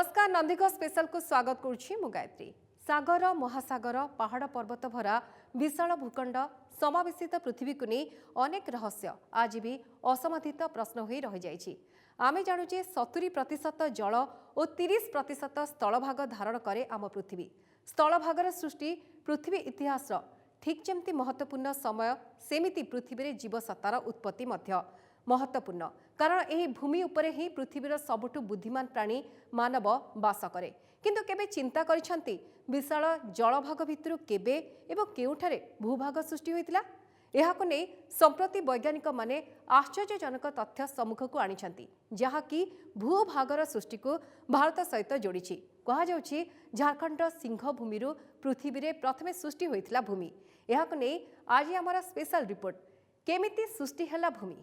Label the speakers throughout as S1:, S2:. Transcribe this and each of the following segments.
S1: नमस्कार नंदीघ स्पेशल को स्वागत करुछि मु गायत्री। सागर महासागर पहाड़ पर्वत भरा विशाल भूखंड समावेशित पृथ्वी को नहीं अनेक रहस्य आज भी असमाधित प्रश्न हो रही जाइछि। आमे जानुचे 70% जल और 30% स्थलभाग धारण करे आम पृथ्वी। स्थलभागर सृष्टि पृथ्वी इतिहास ठीक जमती महत्वपूर्ण समय सेमिति पृथ्वी जीवसत्तार उत्पत्ति मध्य महत्वपूर्ण कारण यही भूमि उपरे ही पृथ्वीर सबुठु बुद्धिमान प्राणी मानव बास करे। किंतु केबे चिंता करिसंती विशाल जलभाग भितरु केबे एवं केउठारे भूभाग सृष्टि होइतिला? एहाको नै संप्रति वैज्ञानिक माने आश्चर्यजनक तथ्य सम्मुख को आनिछंती जहाँकि भूभागर सृष्टि को भारत सहित जोड़िछि। कहा जाउछि झारखंड सिंह भूमिरु पृथ्वी रे प्रथमे सृष्टि होइतिला भूमि। एहाको नै आज हमर स्पेशल रिपोर्ट केमिति सृष्टि हला भूमि।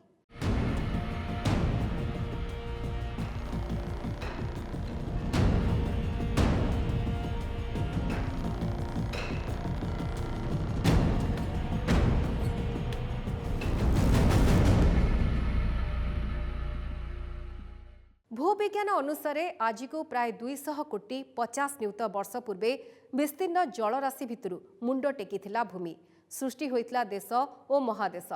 S1: भूविज्ञान अनुसार आज को प्राय 200 कोटी 50 नियुत वर्ष पूर्वे विस्तीर्ण जलराशि भितरु मुंड टेकिथिला भूमि सृष्टि होइतिला देश और महादेश।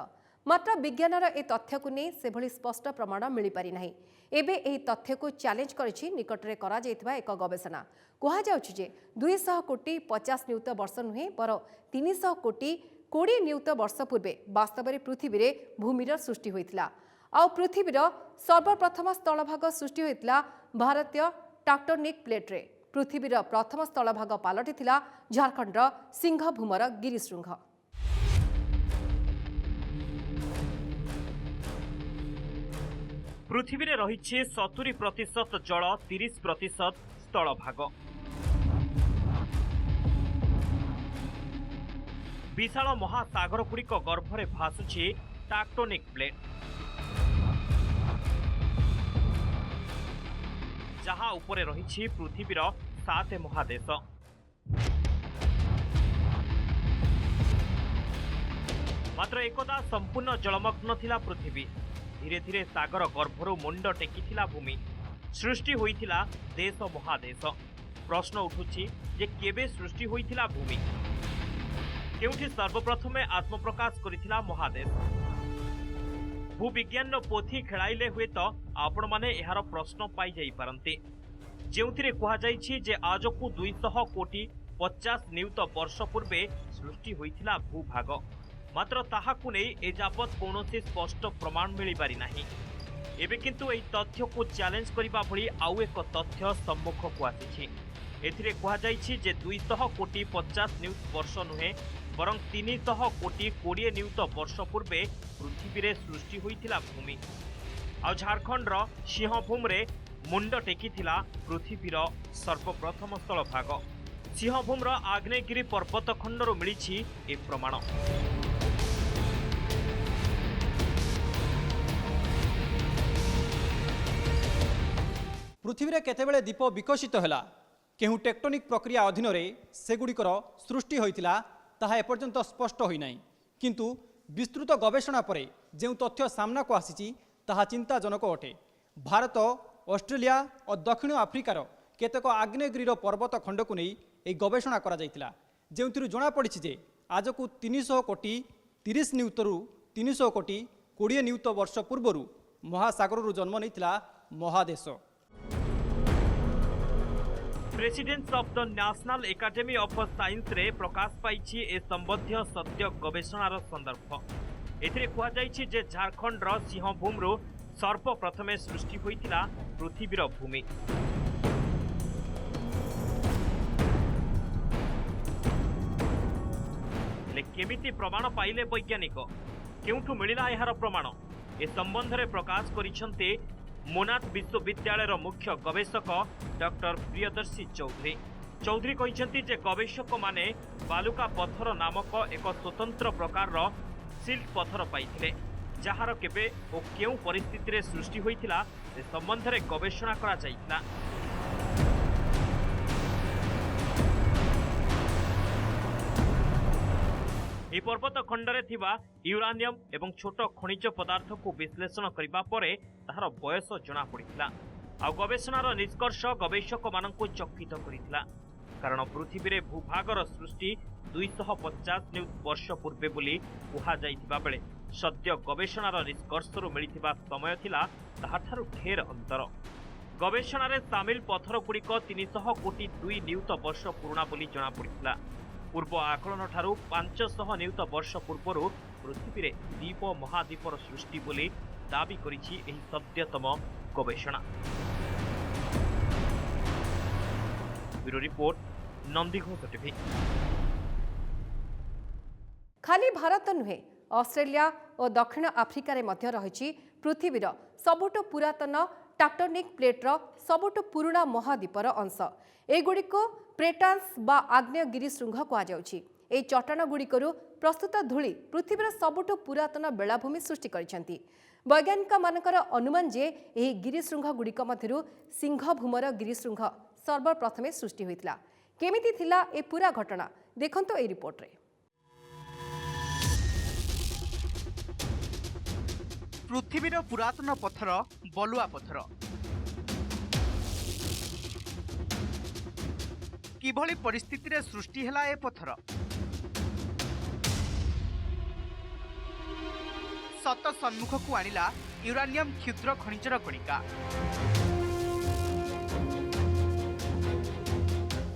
S1: मात्र विज्ञानर ए तथ्य को नहीं से भली स्पष्ट प्रमाण मिल पारि नाही। एबे एही तथ्य को चैलेंज करिछि निकटरे करा जायतिबा एक गवेषणा। कहा जाउछि जे 200 कोटी 50 नियुत वर्ष नुहे पर 300 कोटी 20 नियुत वर्ष पूर्वे वास्तव में पृथ्वी रे भूमिर सृष्टि होइतिला। आउ पृथ्वीर सर्वप्रथम स्थलभाग सृष्टि होइतिला भारतीय टाक्टोनिक प्लेट रे। पृथ्वीर प्रथम स्थलभाग पालटिथिला झारखंड सिंह भूमर गिरिशृंग।
S2: पृथ्वी रे रहिछि 70% जल 30% स्थलभाग। विशाल महासागर गुड़िक गर्भरे भासुछि टाक्टोनिक प्लेट जहाँ उपरे रहिछि पृथ्वीर 7 महादेश। मात्र एकदा संपूर्ण जलमग्न थिला पृथ्वी। धीरे धीरे सागर गर्भरु मुंड टेकिथिला भूमि सृष्टि होइथिला देश महादेश। प्रश्न उठुछि जे केबे सृष्टि होइथिला भूमि, केउठी सर्वप्रथमे आत्मप्रकाश करिथिला महादेश। भूविज्ञान पोथी खेलाइले हुए तो आपण माने एहार प्रश्न पाई जाई पारंती जेउथिरे कहा जाइछि जे आज को 200 कोटी 50 नियुत वर्ष पूर्वे सृष्टि होइथिला भूभाग। मात्र ताहाकु नै एजापत कौनसी स्पष्ट प्रमाण मिली पारि नाही। एबे किंतु एही तथ्य को चैलेंज करिबा भली आउ एक तथ्य सम्मुख को आसिछि। एथिरे कहा जाइछि जे 200 कोटी 50 नियुत वर्ष नुहे बरं 300 कोटी 20 नियुत वर्ष पूर्वे पृथ्वी रे सृष्टि होइथिला भूमि। आ झारखंडर सिंहभूम रे मुंड टेकिथिला पृथ्वीर सर्वप्रथम स्थलभाग। सिंहभूमर आग्नेयगिरी पर्वत खंडरू मिलिछि ए प्रमाण।
S3: पृथ्वी रे केतेबेले द्वीप विकसित होला, केहू टेक्टोनिक प्रक्रिया अधीन रे सेगुड़िकर सृष्टि होइतिला ताहा एपर्यंत स्पष्ट होई नाही। किंतु विस्तृत गवेषणा परे जो तथ्य सामना को आसीची ताहा चिंताजनक अटे। भारत, ऑस्ट्रेलिया और दक्षिण आफ्रिकार केतेक आग्नेयगिरीर पर्वत खंड को नहीं एक गवेषणा करा जायतिला जेउथिरु जणा पड़िछि जे आज को 300 कोटी 30 नियुतरु 300 कोटी 20 नियुत वर्ष पूर्वरु महासागररु जन्म नैतिला महादेश।
S2: Presidents of the national academy of science रे प्रकाश पाइछि ए संबंधी सत्य गवेषणार संदर्भ। एथिरे कहा जाइछि जे झारखंड रो सिंहभूमरु सर्वप्रथमे सृष्टि होइतिला पृथ्वीर भूमि। ले केमिति प्रमाण पाइले वैज्ञानिक, केउठु मिलिला एहार प्रमाण? ए संबंध रे प्रकाश करिसंते मोनाथ विश्वविद्यालय मुख्य गवेषक डॉक्टर प्रियदर्शी चौधरी। चौधरी कहिसंती जे गवेषक माने बालुका पत्थर नामक एक स्वतंत्र प्रकार सिल्ट पत्थर पाइथिले जहार केबे ओ केउ परिस्थिति रे सृष्टि होइथिला से संबंध रे गवेषणा करा जाइतिला। ए पर्वत खंडरे थिबा यूरानियम एवं छोट खनिज पदार्थ को विश्लेषण करिबा परे ताहार बयस जना पड़िथिला। आ गवेषणार निष्कर्ष गवेषक मानक चकित करथिला कारण पृथ्वी रे भूभागर सृष्टि 250 वर्ष पूर्वे बोली कुहा जाइथिबा बेले सद्य गवेषणार निष्कर्षरू मिलिथिबा समय थिला ताहाठारु ढेर अंतर। गवेषणार सामिल पत्थर गुड़िक 300 कोटी 2 नियुत वर्ष पुराणा बोली जना पड़िथिला। पूर्व आकलन ठारू 500 नियुत वर्ष पूर्व पृथ्वी रे द्वीप महाद्वीपर सृष्टि बोली दाबी करिछि एही सद्यतम गवेषणा। Bureau report, Nandighosh TV.
S1: खाली भारत नुहे, ऑस्ट्रेलिया और दक्षिण आफ्रिका मध्य रही पृथ्वीर सबुठ पुरातन टाक्टोनिक प्लेट्र सबुठ पुराणा महाद्वीपर अंश। एगुड़िक प्लेटान्स बा आग्नेयगिरी श्रृंग कहुच्छी। ए चट्टाण गुड़िकरू प्रस्तुत धूली पृथ्वीर सबुठ पुरातन बेलाभूमि सृष्टि करिसेंती। वैज्ञानिक मानकर अनुमान जे एही गिरिशृंग गुड़िक मध्यरु सिंहभूमर गिरिशृंग सर्वप्रथमे सृष्टि होइतिला। केमिति थिला ए पूरा घटना देखंतो ए रिपोर्ट रे।
S4: पृथ्वीर पुरातन पत्थर बलुआ पत्थर किभली परिस्थिति रे सृष्टि हला ए पत्थर सत सम्मुख को आनिला यूरानियम क्षुद्र खनिजर कणिका।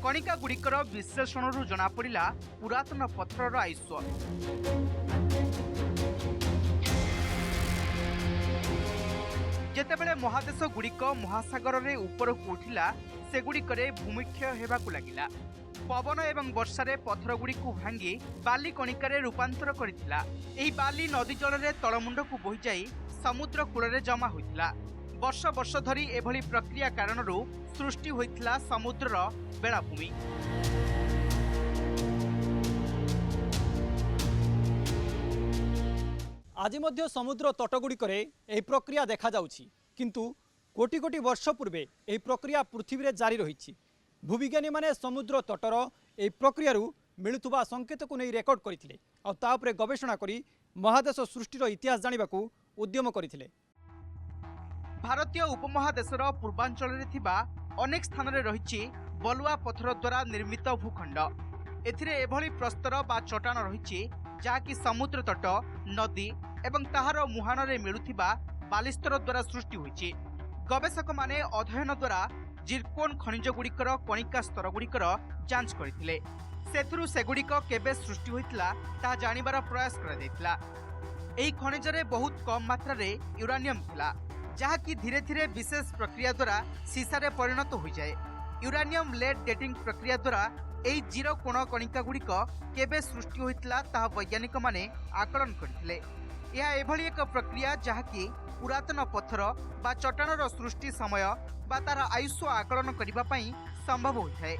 S4: कणिका गुड़िकर विश्लेषण जना पड़ा पुरातन पत्थर आयुष्य। जेतेबेले महादेश गुड़िक महासागर रे ऊपर को उठिला सेगुड़िकरे भूमिक्षय हेबाकु लागिला। पवन एवं वर्षारे पत्थर गुड़िक भांगी बाली कणिकार रूपांतर करिथिला। एही बाली नदी जल रे तळमुंड को बोही जाई समुद्र कूल रे जमा होइथिला। वर्ष वर्ष धरी एभली प्रक्रिया कारणरू सृष्टि होइथिला समुद्रर बेलाभूमि।
S3: आज मध्य समुद्र तटगुड़िकरे एही प्रक्रिया देखा जाउछि, किंतु कोटी कोटी वर्ष पूर्वे एही प्रक्रिया पृथ्वी रे जारी रहिछि। भूविज्ञानी माने समुद्र तटर एही प्रक्रियारू मिलुथुबा संकेत को नहीं रेकर्ड करथिले आ ताउपरे गवेषणा करी महादेश सृष्टिर इतिहास जानिबाकू उद्यम करथिले।
S4: भारतीय उपमहादेशर पूर्वांचल रे थिबा अनेक स्थान रे रहिछि बलुआ पत्थर द्वारा निर्मित भूखंड। एथिरे एभली प्रस्तर बा चट्टाण रहिछि जाकी समुद्र तट, नदी एवं ताहार मुहान रे मिलुथिबा बालिस्तर द्वारा सृष्टि होइछि। गवेषक माने अध्ययन द्वारा जिरकोन खनिज गुड़िकर कणिका स्तर गुड़िकर जांच करथिले। सेथुरु सेगुड़िक केबे सृष्टि होइतिला ता जानिबार प्रयास करा दैतिला। एही खनिज रे बहुत कम मात्रा रे यूरानियम थिला जहाँकि धीरे धीरे विशेष प्रक्रिया द्वारा सीसा रे परिणत हो जाए। यूरानियम लेड डेटिंग प्रक्रिया द्वारा एही जीरो कोण कणिका गुड़िक केबे सृष्टि होइतिला ता वैज्ञानिक माने आकलन करथिले। यह एभली एक प्रक्रिया जहाँकि पुरातन पत्थर बा चट्टाणर सृष्टि समय बा तार आयुष्य आकलन करबा पई संभव होइथाय।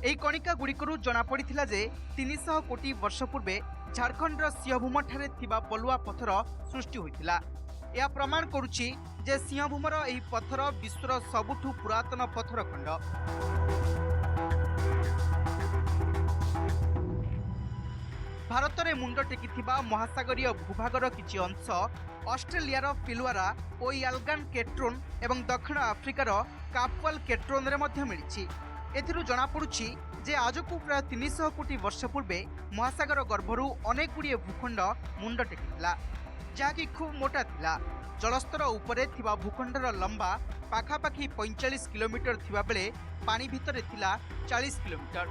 S4: एही कणिका गुड़िकरू जना पड़िथिला जे 300 कोटी वर्ष पूर्वे झारखंडर सिंहभूम ठारे थिबा बलुआ पत्थर सृष्टि होइथिला। यह प्रमाण करुछि जे सिंहभूमर एही पत्थर विश्वर सबुठु पुरातन पत्थर खंड। भारत रे मुंड टेकिथिबा महासागरीय भूभागर किछि अंश ऑस्ट्रेलियार फिलवारा और यालगान केट्रोन एवं दक्षिण आफ्रिकार कापवाल केट्रोन रे मध्य मिलिछि। एथिरु जना पड़ुछि जे आजकू प्राय 300 कोटी वर्ष पूर्वे महासागर गर्भरू अनेक गुड़िए भूखंड मुंड टेकिथिला जहाँकि खूब मोटा थिला। जलस्तर उपरे थिबा भूखंडर लंबा पाखापाखि 45 किलोमीटर थिबा बेले पानी भितरे थिला 40 किलोमीटर।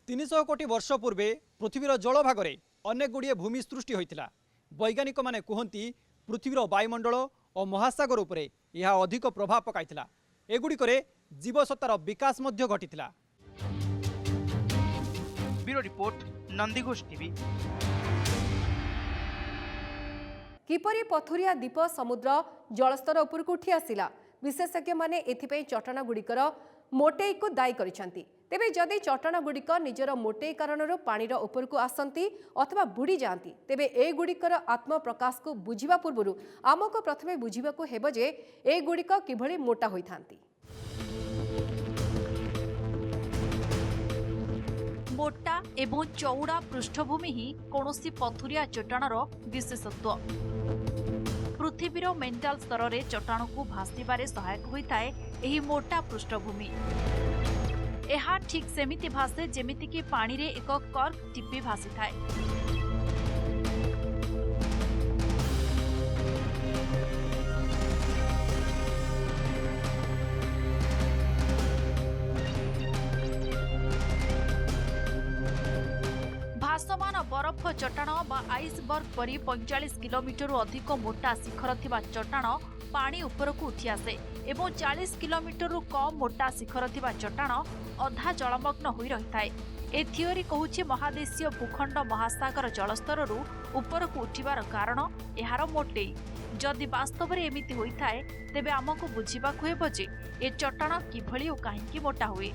S3: 300 कोटी वर्ष पूर्वे पृथ्वीर जल भागरे अनेक गुड़िए भूमि सृष्टि होइतिला। वैज्ञानिक माने कहती पृथ्वीर वायुमंडल और महासागर उपरे यह अधिक प्रभाव पकाइतिला। एगुड़िकरे जीवसत्तार विकास मध्य घटितिला।
S4: Bureau report, Nandighosh TV.
S1: किपरि पथुरिया द्वीप समुद्र जलस्तर उपरकू उठी आसिला, विशेषज्ञ माने एथिपई चट्टाण गुड़िकर मोटेई को दायी करिसेंती। तेबे जदि चट्टाण गुड़िक निजर मोटेई कारणरू पानीर उपरकू आसंती अथवा बुड़ी जाती तेबे ए गुड़िकर आत्म प्रकाश को बुझिबा पूर्वरु आमको प्रथमे बुझिबाकू हेबो जे ए गुड़िक किभଳି मोटा होइथांती।
S5: मोटा एवं चौड़ा पृष्ठभूमि ही कौनसी पथुरिया चट्टाणर विशेषत्व। पृथ्वीर मेंटाल स्तर में चट्टाण को भासिबारे सहायक होइताए एही मोटा पृष्ठभूमि। एहा ठीक सेमिति भासे जेमिति कि पानी रे एक कर्क टिपी भासी थाए। भासमान बरफ चट्टाण बा आइसबर्ग परी 45 किलोमीटर अधिक मोटा शिखर थिबा चट्टाण पानी उपरकू उठी आसे एवं 40 किलोमीटर कम मोटा शिखर थिबा चट्टाण अधा जलमग्न होई रहिथाए। ए थियोरी कहूछि महादेशीय भूखंड महासागर जलस्तररू उपरकू उठिबार कारण एहार मोटेई। जदि वास्तव में एमिति होइथाए तेबे आमको बुझिबाकु हेबो जे ए चट्टाण किभଳି ओ काहेकि मोटा हुए।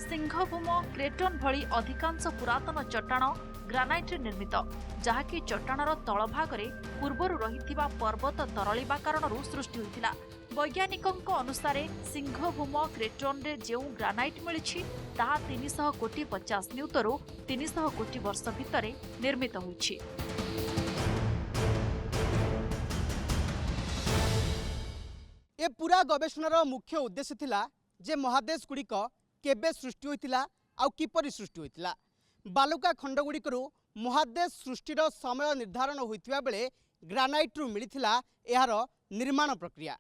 S5: सिंहभूम क्रेटन भली अधिकांश पुरातन चट्टाण ग्रानाइट निर्मित, जहाँकि चट्टाणर तलभागरे पूर्वरु रहिथिबा पर्वत तरळिबा कारणरू सृष्टि होइतिला। वैज्ञानिकଙ୍କ अनुसारे सिंहभूम क्रेटन रे जेउ ग्रानाइट मिलिछि ताहा 300 कोटी 50 नियुतरू 300 कोटी वर्ष भितरे निर्मित होइछि।
S4: ए पूरा गवेषणार मुख्य उद्देश्य थिला जे महादेश गुड़िक केबे सृष्टि होइतिला आउ किपरि सृष्टि होइतिला। बालुका खंड गुड़िकरू महादेश सृष्टिर समय निर्धारण होइतिबा बेले ग्रानाइट रु मिलिथिला एहार निर्माण प्रक्रिया।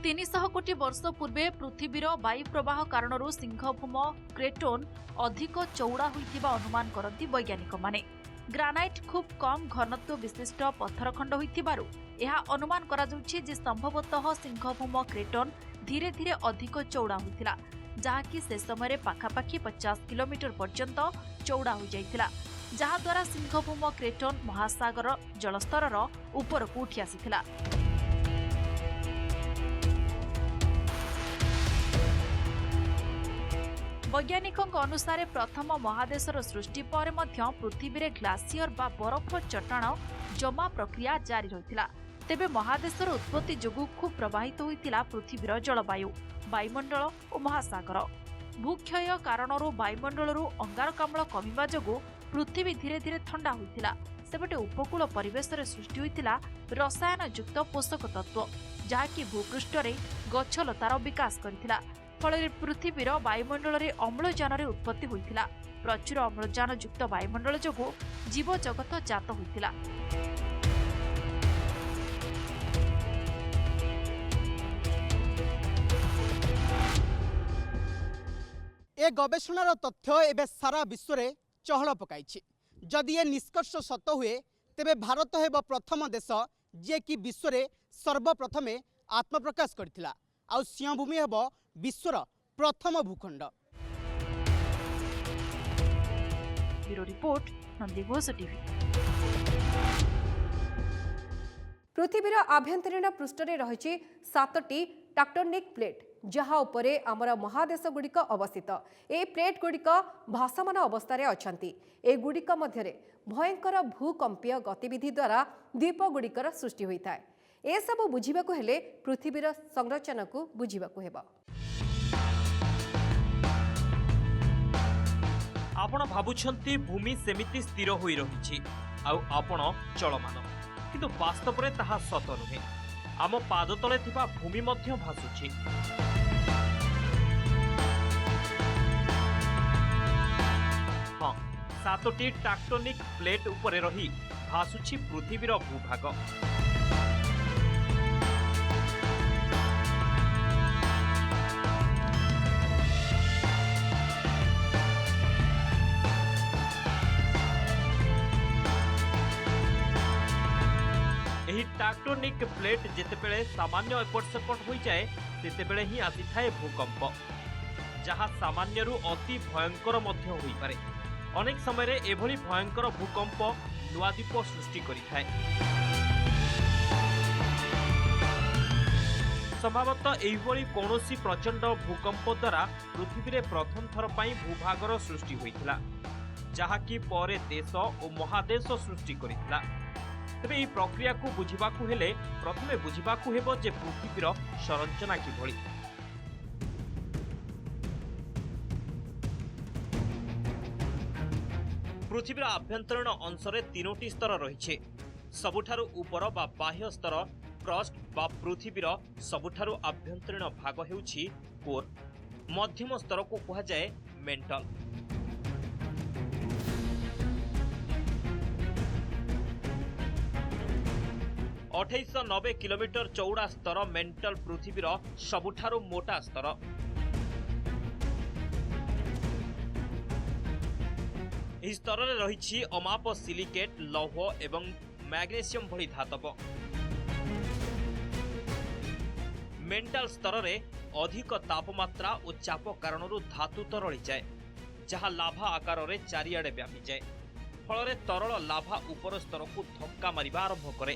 S5: 300 कोटी वर्ष पूर्वे पृथ्वीर वायु प्रवाह कारणरू सिंहभूम क्रेटोन अधिक चौड़ा होइतिबा अनुमान करती वैज्ञानिक माने। ग्रानाइट खूब कम घनत्व विशिष्ट पत्थर खंड होइतिबारु एहा अनुमान करा जाउछि जे संभवतः सिंहभूम क्रेटोन धीरे धीरे अधिक चौड़ा होइतिला, जहाँकि से समय पाखापाखि 50 किलोमीटर पर्यंत चौड़ा हो जाइतिला, जहा द्वारा सिंहभूम क्रेटोन महासागर जलस्तर उपरकू उठी आसीथिला। वैज्ञानिकଙ୍କ अनुसार प्रथम महादेशर सृष्टि पर मध्य पृथ्वी रे ग्लासियर बा बरफ चट्टाण जमा प्रक्रिया जारी रहितिला। तेबे महादेशर उत्पत्ति जोगु खूब प्रवाहित होइतिला पृथ्वीर जलवायु, वायुमंडल और महासागर। भूक्षय कारणरू वायुमंडलरू अंगारकाम्ल कमिबा जोगु पृथ्वी धीरे धीरे ठंडा होइतिला। सेबटे उपकूल परिवेश रे सृष्टि होइतिला रसायन युक्त पोषक तत्व, जहाँकि भूपृष्ठ रे गछलतार विकास करितिला। फल पृथ्वीर वायुमंडल रे अम्लजान रे उत्पत्ति होइतिला। प्रचुर अम्लजान युक्त वायुमंडल जोगु जीव जगत जात होइतिला।
S4: ए गवेषणार तथ्य एबे सारा विश्व रे चहल पकाइछि। जदि ए निष्कर्ष सत हुए तेबे भारत हेब प्रथम देश जे कि विश्व रे सर्वप्रथमे आत्मप्रकाश करथिला आउ सिंहभूमि हेब विश्वर प्रथम भूखंड।
S5: Bureau report, Nandighosh TV.
S1: पृथ्वीर आभ्यंतरीण पृष्ठरे रहिछि 7टी टेक्टोनिक प्लेट, जहाँ उपरे आमर महादेश गुड़िक अवस्थित। ए प्लेट गुड़िक भासमान अवस्था अच्छी। ए गुड़िक मध्यरे भयंकर भूकंपीय गतिविधि द्वारा द्वीप गुड़िकर सृष्टि होता है। ए सब बुझिबाकु हेले पृथ्वीर संरचना को बुझिबाकु हेबा।
S2: आपण भाबुछंती भूमि सेमिति स्थिर होई रहिछि आउ आपण चलमान, किंतु वास्तव रे ताहा सत नुहे। आम पाद तले थिबा भूमि मध्य भासुछि। हाँ, 7टी टेक्टोनिक प्लेट उपरे रही भासुछि पृथ्वीर भूभाग। टेक्टोनिक प्लेट जितेबेले सामान्य एपट सेपट हो जाए तेतेबेले ही आसी थाए भूकंप, जहाँ सामान्यरू अति भयंकर मध्य होई पारे। अनेक समय रे एभली भयंकर भूकंप नुआ द्वीप सृष्टि करिथाए। संभवतः एहिभଳି कौनसी प्रचंड भूकंप द्वारा पृथ्वी रे प्रथम थर पई भूभागर सृष्टि होइथिला जहाँकि परे देश और महादेश सृष्टि करिथिला। तेबे एही प्रक्रिया को बुझिबाकू हेले प्रथमे बुझिबाकू हेबो जे पृथ्वीर संरचना किभଳି। पृथ्वीर आभ्यंतरीण अंशरे तीनोटी स्तर रहिछे। सबुठारु उपर बा बाह्य स्तर क्रस्ट बा पृथ्वीर सबुठारु आभ्यंतरीण भाग हेउछि कोर। मध्यम स्तर को कहा जाए मेंटल। अठाईस 90 किलोमीटर चौड़ा स्तर मेंटल पृथ्वीर सबुठारु मोटा स्तर। ଏହି ସ୍ତରରେ ରହିଛି ଅମାପ ସିଲିକେଟ୍, ଲୌହ ଏବଂ ମ୍ୟାଗ୍ନେସିୟମ୍ ଭଳି ଧାତବ। ମେଣ୍ଟାଲ ସ୍ତରରେ ଅଧିକ ତାପମାତ୍ରା ଓ ଚାପ କାରଣରୁ ଧାତୁ ତରଳିଯାଏ, ଯାହା ଲାଭା ଆକାରରେ ଚାରିଆଡ଼େ ବ୍ୟାପିଯାଏ। ଫଳରେ ତରଳ ଲାଭା ଉପର ସ୍ତରକୁ ଧକ୍କା ମାରିବା ଆରମ୍ଭ କରେ।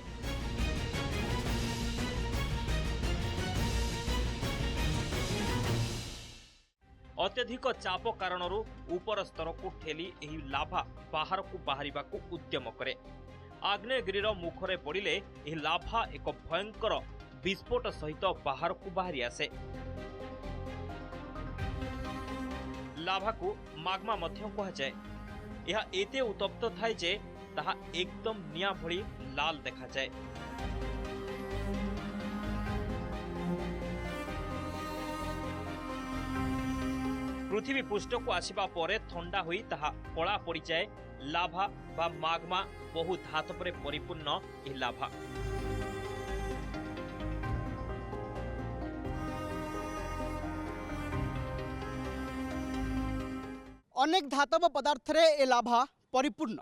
S2: अत्यधिक चाप कारणरू ऊपर स्तर को ठेली एही लाभा बाहर को बाहरिबा को उद्यम करे। आग्नेयगिरीर मुखरे पड़िले एही लाभा एक भयंकर विस्फोट सहित बाहर को बाहरी आसे। लाभा को माग्मा मध्य कहा जाए। यह एते उत्तप्त थाए जे ताहा एकदम निया भली लाल देखा जाए। पृथ्वी पृष्ठ को आसिबा परे ठंडा होई ताहा कला पड़ी जाए। लाभा बा माग्मा बहु धात परे परिपूर्ण एही लाभा।
S4: अनेक धातव पदार्थ रे ए लाभा परिपूर्ण,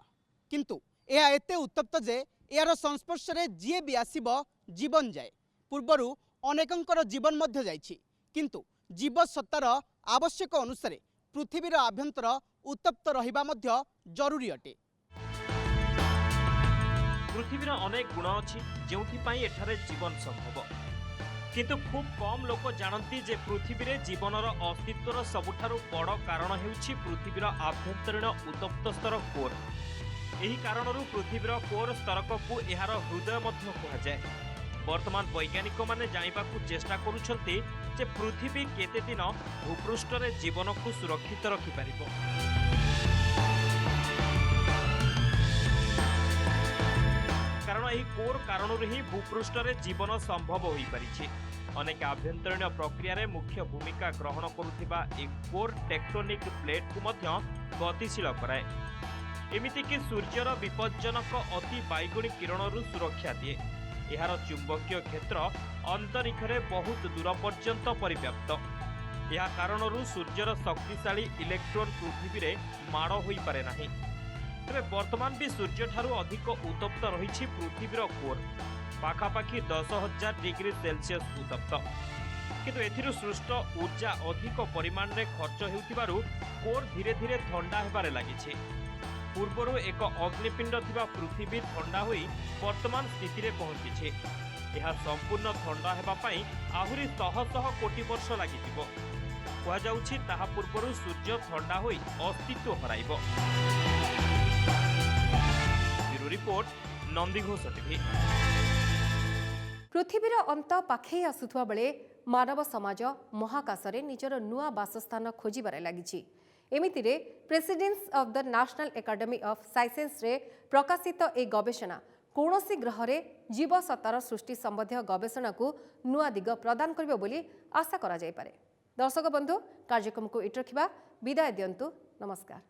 S4: किंतु यह एते उत्तप्त जे यार संस्पर्श रे जी भी आसीब जीवन जाए। पूर्वरु अनेकंकर जीवन मध्य जाइछि, किंतु जीव सत्तार आवश्यक अनुसार पृथ्वीर आभ्यंतर उत्तप्त रहिबा मध्य जरूरी अटे।
S2: पृथ्वीर अनेक गुण अछि जेउथि पई एठारे जीवन संभव, किंतु खूब कम लोक जानती जे पृथ्वी रे जीवनर अस्तित्वर सबुठारु बड़ कारण हेउछि पृथ्वीर आभ्यंतरीण उत्तप्त स्तर कोर। एही कारणरू पृथ्वीर कोर स्तरक को एहार हृदय मध्य कहा जाए। वर्तमान वैज्ञानिक माने जानिबाकू चेष्टा करूछंती जे पृथ्वी केते दिन भूपृष्ठ रे जीवन को सुरक्षित रखि पारिबो। कारण एही कोर कारणरू ही भूपृष्ठ रे जीवन संभव होई परिछि। अनेक आभ्यंतरीण प्रक्रिया रे मुख्य भूमिका ग्रहण करुथिबा एक कोर टेक्टोनिक प्लेट को मध्य गतिशील कराए। एमिति कि सूर्यर विपज्जनक अति बाइगुणी किरणरू सुरक्षा दिए। एहार चुंबकीय क्षेत्र अंतरिक्षरे बहुत दूर पर्यंत परिव्याप्त। यह कारणरू सूर्यर शक्तिशाली इलेक्ट्रॉन पृथ्वी रे माड़ होई पारे नाही। तेरे वर्तमान भी सूर्य ठारू अधिक उत्तप्त रहिछि पृथ्वीर कोर, पाखापाखि 10,000 डिग्री सेल्सियस उत्तप्त। किंतु एथिरु सृष्ट ऊर्जा अधिक परिमाण रे खर्च हेउतिबारु कोर धीरे धीरे ठंडा हेबारे लागिछि। पूर्वरु एक अग्निपिंड थिबा पृथ्वी ठंडा होई वर्तमान स्थिति रे पहुंचिछि। यह संपूर्ण ठंडा हेबा पई आहुरी शह शह कोटी वर्ष लागिथिबो। कहा जाउछि ताहा पूर्वरु सूर्य ठंडा होई अस्तित्व हराइबो। Bureau report, Nandighosh TV.
S1: पृथ्वीर अंत पाखे आसुथुवा बेले मानव समाज महाकाशरे निजर नुआ बासस्थान खोजिबारे लागिछि। एमितिरे presidents of the national academy of sciences रे प्रकाशित ए गवेषणा कौनसी ग्रह रे जीव सत्तार सृष्टि संबंधी गवेषणा को नुआ दिग प्रदान करिबो बोली आशा करा जाय पारे। दर्शक बंधु, कार्यक्रम को इट रखिबा। विदाय दियंतु। नमस्कार।